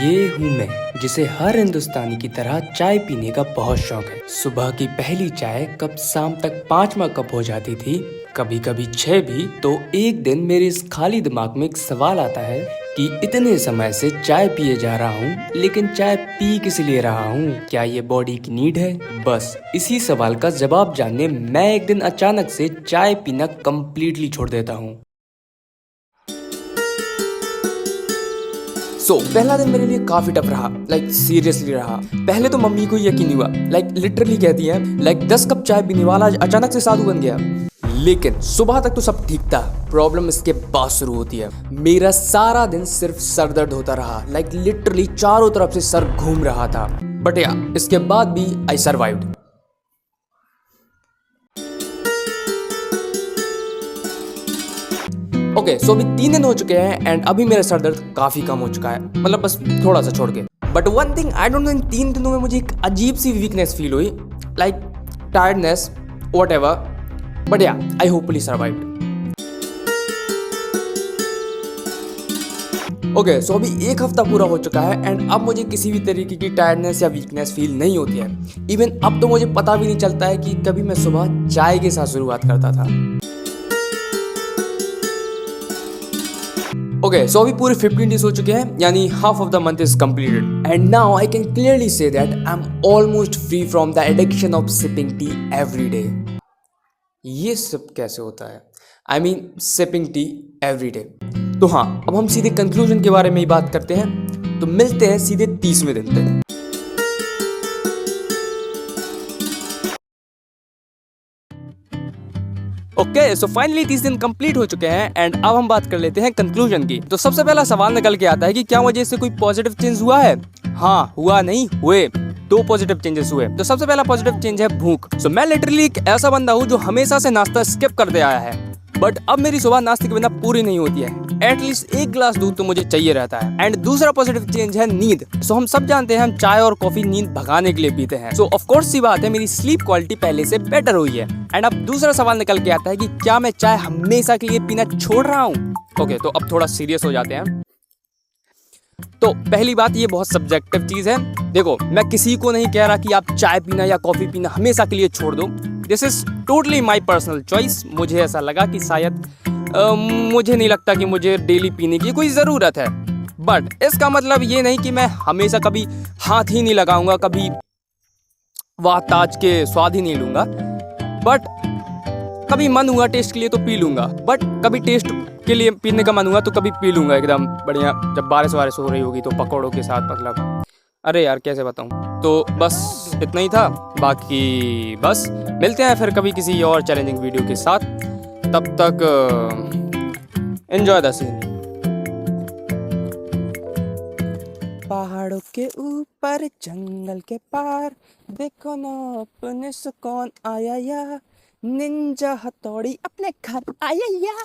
ये हूँ मैं जिसे हर हिंदुस्तानी की तरह चाय पीने का बहुत शौक है। सुबह की पहली चाय कब शाम तक 5वां कप हो जाती थी, कभी कभी 6 भी। तो एक दिन मेरे इस खाली दिमाग में एक सवाल आता है कि इतने समय से चाय पिए जा रहा हूँ, लेकिन चाय पी किस लिए रहा हूँ? क्या ये बॉडी की नीड है? बस इसी सवाल का जवाब जानने मैं एक दिन अचानक से चाय पीना कंप्लीटली छोड़ देता हूँ। पहला दिन मेरे लिए काफी टफ रहा, सीरियसली रहा। पहले तो मम्मी को यकीन हुआ, लिटरली कहती है 10 कप चाय पीने वाला आज अचानक से साधु बन गया। लेकिन सुबह तक तो सब ठीक था, प्रॉब्लम इसके बाद शुरू होती है। मेरा सारा दिन सिर्फ सर दर्द होता रहा, लिटरली चारों तरफ से सर घूम रहा था। बट या इसके बाद भी आई सर्वाइव्ड। ओके, सो अभी 3 दिन हो चुके हैं एंड अभी मेरा सर दर्द काफी कम हो चुका है, मतलब बस थोड़ा सा छोड़ के। But one thing I don't know, इन 3 दिनों में मुझे एक अजीब सी वीकनेस फील हुई, tiredness, whatever. But yeah I hopefully survived. Okay, so अभी एक हफ्ता पूरा हो चुका है एंड अब मुझे किसी भी तरीके की टायर्डनेस या वीकनेस फील नहीं होती है। इवन अब तो मुझे पता भी नहीं चलता है कि कभी मैं सुबह चाय के साथ शुरुआत करता था। ओके, सो अभी पूरे 15 डेज हो चुके हैं, यानी half of the month is completed and now I can clearly say that I am almost free from the addiction of sipping T every day. ये सब कैसे होता है? I mean sipping T every day. तो हाँ, अब हम सीधे कंक्लूजन के बारे में ही बात करते हैं। तो मिलते हैं सीधे 30वें दिन पे। ओके, सो फाइनली 30 दिन कंप्लीट हो चुके हैं एंड अब हम बात कर लेते हैं कंक्लूजन की। तो सबसे पहला सवाल निकल के आता है कि क्या मुझे इससे कोई पॉजिटिव चेंज हुआ है? हाँ, हुआ नहीं, हुए। 2 पॉजिटिव चेंजेस हुए। तो सबसे पहला पॉजिटिव चेंज है भूख। सो मैं लिटरली एक ऐसा बंदा हूँ जो हमेशा से नाश्ता स्किप करते आया है, बट अब मेरी सुबह नाश्ते के बिना पूरी नहीं होती है। एटलीस्ट 1 गिलास दूध तो मुझे चाहिए रहता है। एंड दूसरा पॉजिटिव चेंज है नींद। सो हम सब जानते हैं हम चाय और कॉफी नींद भगाने के लिए पीते हैं। सो ऑफ कोर्स सी बात है, मेरी स्लीप क्वालिटी पहले से बेटर हुई है। एंड अब दूसरा सवाल निकल के आता है कि क्या मैं चाय हमेशा के लिए पीना छोड़ रहा हूँ? ओके, तो अब थोड़ा सीरियस हो जाते हैं। तो पहली बात, ये बहुत सब्जेक्टिव चीज है। देखो, मैं किसी को नहीं कह रहा कि आप चाय पीना या कॉफी पीना हमेशा के लिए छोड़ दो। This is totally my personal choice. मुझे ऐसा लगा कि शायद मुझे नहीं लगता कि मुझे डेली पीने की कोई ज़रूरत है। बट इसका मतलब ये नहीं कि मैं हमेशा कभी हाथ ही नहीं लगाऊंगा, कभी वाह ताज के स्वाद ही नहीं लूंगा। बट कभी मन हुआ टेस्ट के लिए तो पी लूंगा, बट कभी टेस्ट के लिए पीने का मन हुआ तो कभी पी लूंगा एकदम बढ़िया। जब बारिश वारिश हो रही होगी तो पकौड़ों के साथ, मतलब अरे यार कैसे बताऊं। तो बस इतना ही था, बाकी बस मिलते हैं फिर कभी किसी और चैलेंजिंग वीडियो के साथ। तब तक एंजॉय द सीन। पहाड़ों के ऊपर जंगल के पार, देखो ना अपने से कौन आया या, निंजा हथौड़ी अपने घर आया या।